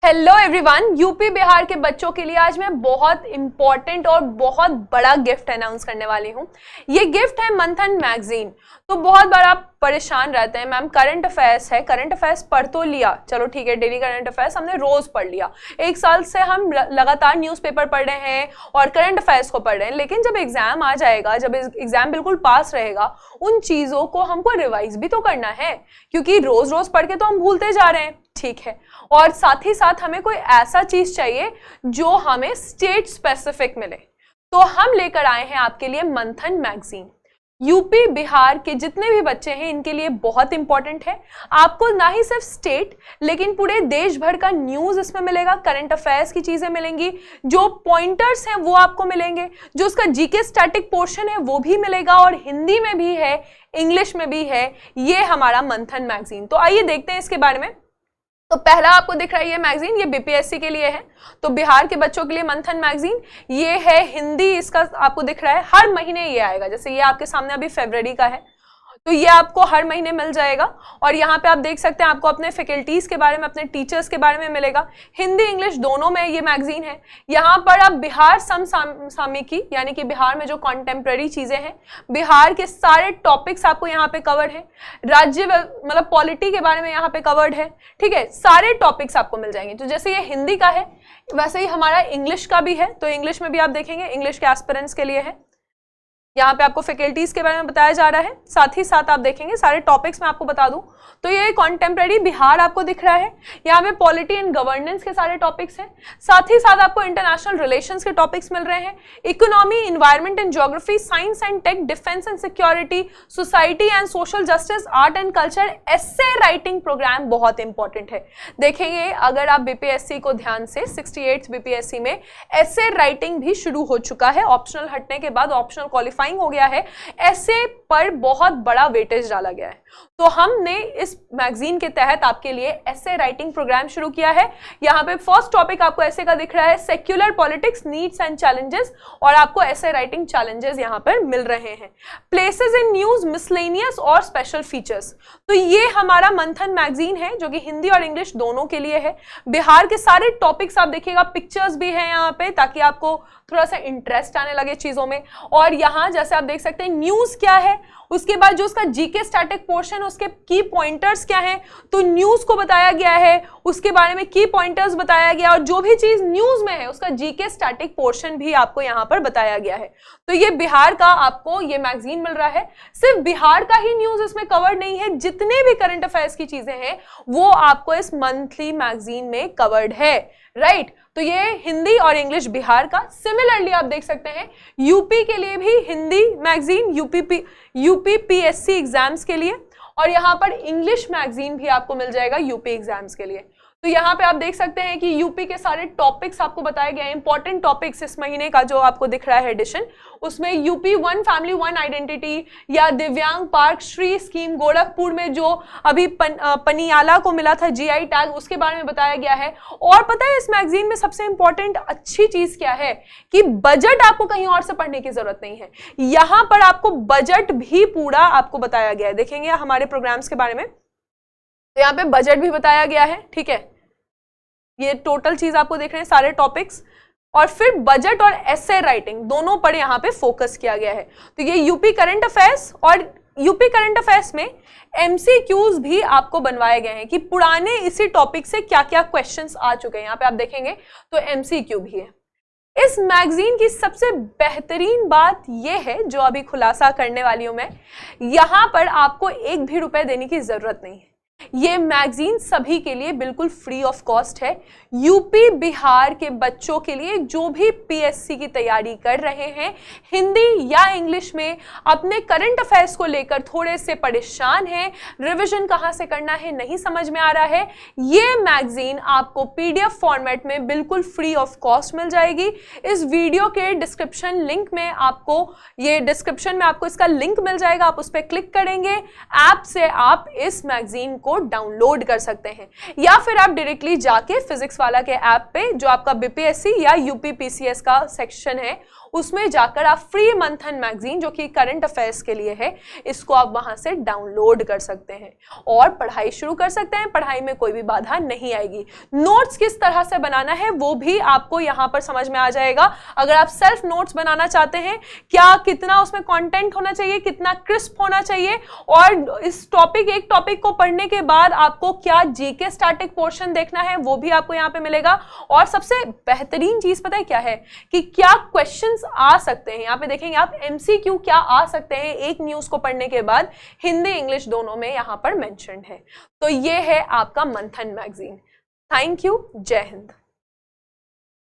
Hello everyone, UP Bihar के बच्चों के लिए आज मैं बहुत इंपॉर्टेंट और बहुत बड़ा गिफ्ट अनाउंस करने वाली हूँ। ये गिफ्ट है मंथन मैगजीन। तो बहुत बार आप परेशान रहते हैं, मैम करंट अफेयर्स है, करंट अफेयर्स पढ़ तो लिया, चलो ठीक है, डेली करंट अफेयर्स हमने रोज पढ़ लिया, एक साल से हम लगातार न्यूज़पेपर पढ़ रहे हैं और करंट अफेयर्स को पढ़ रहे हैं, लेकिन जब एग्जाम आ जाएगा, जब एग्जाम बिल्कुल पास रहेगा, उन चीजों को हमको रिवाइज भी तो करना है, क्योंकि रोज रोज पढ़ के तो हम भूलते जा रहे हैं। ठीक है, और साथ ही साथ हमें कोई ऐसा चीज चाहिए जो हमें स्टेट स्पेसिफिक मिले। तो हम लेकर आए हैं आपके लिए मंथन मैगजीन। यूपी बिहार के जितने भी बच्चे हैं इनके लिए बहुत इंपॉर्टेंट है। आपको ना ही सिर्फ स्टेट लेकिन पूरे देश भर का न्यूज इसमें मिलेगा, करंट अफेयर्स की चीजें मिलेंगी, जो पॉइंटर्स हैं वो आपको मिलेंगे, जो उसका जीके स्टैटिक पोर्शन है वो भी मिलेगा, और हिंदी में भी है, इंग्लिश में भी है। ये हमारा मंथन मैगजीन। तो आइए देखते हैं इसके बारे में। तो पहला आपको दिख रहा है ये मैगजीन, ये बीपीएससी के लिए है, तो बिहार के बच्चों के लिए मंथन मैगजीन। ये है हिंदी, इसका आपको दिख रहा है, हर महीने ये आएगा। जैसे ये आपके सामने अभी फरवरी का है, तो ये आपको हर महीने मिल जाएगा। और यहाँ पे आप देख सकते हैं आपको अपने फैकल्टीज के बारे में, अपने टीचर्स के बारे में मिलेगा। हिंदी इंग्लिश दोनों में ये मैगजीन है। यहाँ पर आप बिहार समसामयिकी यानी कि बिहार में जो कॉन्टेम्प्रेरी चीजें हैं, बिहार के सारे टॉपिक्स आपको यहाँ पे कवर्ड है। राज्य मतलब पॉलिटी के बारे में यहाँ पे कवर्ड है। ठीक है, सारे टॉपिक्स आपको मिल जाएंगे। तो जैसे ये हिंदी का है वैसे ही हमारा इंग्लिश का भी है, तो इंग्लिश में भी आप देखेंगे, इंग्लिश के एस्पिरेंट्स के लिए है। यहाँ पे आपको फैकल्टीज के बारे में बताया जा रहा है, साथ ही साथ आप देखेंगे सारे टॉपिक्स मैं आपको बता दूं तो ये कॉन्टेम्प्रेरी बिहार आपको दिख रहा है। यहाँ पे पॉलिटी एंड गवर्नेंस के सारे टॉपिक्स हैं, साथ ही साथ आपको इंटरनेशनल रिलेशंस के टॉपिक्स मिल रहे हैं, economy, environment and geography, science and tech, defence and security, society and social justice, art and culture, essay writing programme बहुत इंपॉर्टेंट है। देखेंगे अगर आप बीपीएससी को ध्यान से, 68th बीपीएससी में एस्से राइटिंग भी शुरू हो चुका है। ऑप्शनल हटने के बाद ऑप्शनल क्वालिफाइंग हो गया है, ऐसे पर बहुत बड़ा वेटेज डाला गया है। तो हमने इस मैगजीन के तहत आपके लिए एसे राइटिंग प्रोग्राम शुरू किया है। यहाँ पे फर्स्ट टॉपिक आपको ऐसे का दिख रहा है, secular politics, needs and challenges, और आपको ऐसे राइटिंग चैलेंजेस यहाँ पर मिल रहे हैं। प्लेसेस इन न्यूज, मिसलेनियस और स्पेशल फीचर्स। तो ये हमारा मंथन मैगजीन है जो कि हिंदी और इंग्लिश दोनों के लिए है। बिहार के सारे टॉपिक्स आप देखिएगा, पिक्चर्स भी हैं यहाँ पे ताकि आपको थोड़ा सा इंटरेस्ट आने लगे चीजों में। और यहाँ जैसे आप देख सकते हैं न्यूज क्या है, उसके बाद जो उसका जीके स्टैटिक पोर्शन, उसके की पॉइंटर्स क्या हैं, तो न्यूज को बताया गया है, उसके बारे में की पॉइंटर्स बताया गया, और जो भी चीज न्यूज में है उसका जीके स्टैटिक पोर्शन भी आपको यहाँ पर बताया गया है। तो ये बिहार का आपको ये मैगजीन मिल रहा है। सिर्फ बिहार का ही न्यूज इसमें कवर नहीं है, जितने भी करंट अफेयर्स की चीजें हैं वो आपको इस मंथली मैगजीन में कवर्ड है, राइट। तो ये हिंदी और इंग्लिश बिहार का। सिमिलरली आप देख सकते हैं यूपी के लिए भी Hindi magazine, UP PSC exams के लिए, और यहाँ पर इंग्लिश मैगजीन भी आपको मिल जाएगा यूपी एग्जाम्स के लिए। तो यहाँ पे आप देख सकते हैं कि यूपी के सारे टॉपिक्स आपको बताए गए हैं, इंपॉर्टेंट टॉपिक्स इस महीने का जो आपको दिख रहा है एडिशन, उसमें यूपी 1 फैमिली 1 आइडेंटिटी, या दिव्यांग पार्क श्री स्कीम, गोरखपुर में जो अभी पनियाला को मिला था जीआई टैग, उसके बारे में बताया गया है। और पता है इस मैगजीन में सबसे इंपॉर्टेंट अच्छी चीज क्या है कि बजट आपको कहीं और से पढ़ने की जरूरत नहीं है, यहाँ पर आपको बजट भी पूरा आपको बताया गया है। देखेंगे हमारे प्रोग्राम्स के बारे में, तो यहाँ पे बजट भी बताया गया है। ठीक है, ये टोटल चीज आपको देख रहे हैं, सारे टॉपिक्स, और फिर बजट और एसे राइटिंग दोनों पर यहाँ पे फोकस किया गया है। तो ये यूपी करंट अफेयर्स, और यूपी करंट अफेयर्स में एमसीक्यूज भी आपको बनवाए गए हैं कि पुराने इसी टॉपिक से क्या क्या क्वेश्चंस आ चुके हैं। यहाँ पे आप देखेंगे तो एमसीक्यू भी है। इस मैगजीन की सबसे बेहतरीन बात यह है, जो अभी खुलासा करने वाली हूं मैं, यहाँ पर आपको एक भी रुपए देने की जरूरत नहीं है। ये मैगजीन सभी के लिए बिल्कुल फ्री ऑफ कॉस्ट है। यूपी बिहार के बच्चों के लिए जो भी पीएससी की तैयारी कर रहे हैं, हिंदी या इंग्लिश में अपने करंट अफेयर्स को लेकर थोड़े से परेशान हैं, रिवीजन कहाँ से करना है नहीं समझ में आ रहा है, ये मैगजीन आपको पीडीएफ फॉर्मेट में बिल्कुल फ्री ऑफ कॉस्ट मिल जाएगी। इस वीडियो के डिस्क्रिप्शन लिंक में आपको, ये डिस्क्रिप्शन में आपको इसका लिंक मिल जाएगा, आप उस पर क्लिक करेंगे, ऐप से आप इस मैगजीन को डाउनलोड कर सकते हैं, या फिर आप डायरेक्टली जाके फिजिक्स वाला के ऐप पे, जो आपका बीपीएससी या यूपी पीसीएस का सेक्शन है, उसमें जाकर आप फ्री मंथन मैगजीन जो कि करंट अफेयर्स के लिए है, इसको आप वहां से डाउनलोड कर सकते हैं और पढ़ाई शुरू कर सकते हैं। पढ़ाई में कोई भी बाधा नहीं आएगी। नोट्स किस तरह से बनाना है वो भी आपको यहां पर समझ में आ जाएगा। अगर आप सेल्फ नोट्स बनाना चाहते हैं, क्या कितना उसमें कंटेंट होना चाहिए, कितना क्रिस्प होना चाहिए, और इस एक टॉपिक को पढ़ने के बाद आपको क्या जीके स्टैटिक पोर्शन देखना है वो भी आपको यहाँ पे मिलेगा। और सबसे बेहतरीन चीज पता है क्या है कि क्या क्वेश्चंस आ सकते हैं। यहाँ पे देखेंगे आप एमसीक्यू क्या आ सकते हैं एक न्यूज को पढ़ने के बाद, हिंदी इंग्लिश दोनों में यहाँ पर मेंशन है। तो ये है आपका मंथन मैगजीन। Thank you. जय हिंद।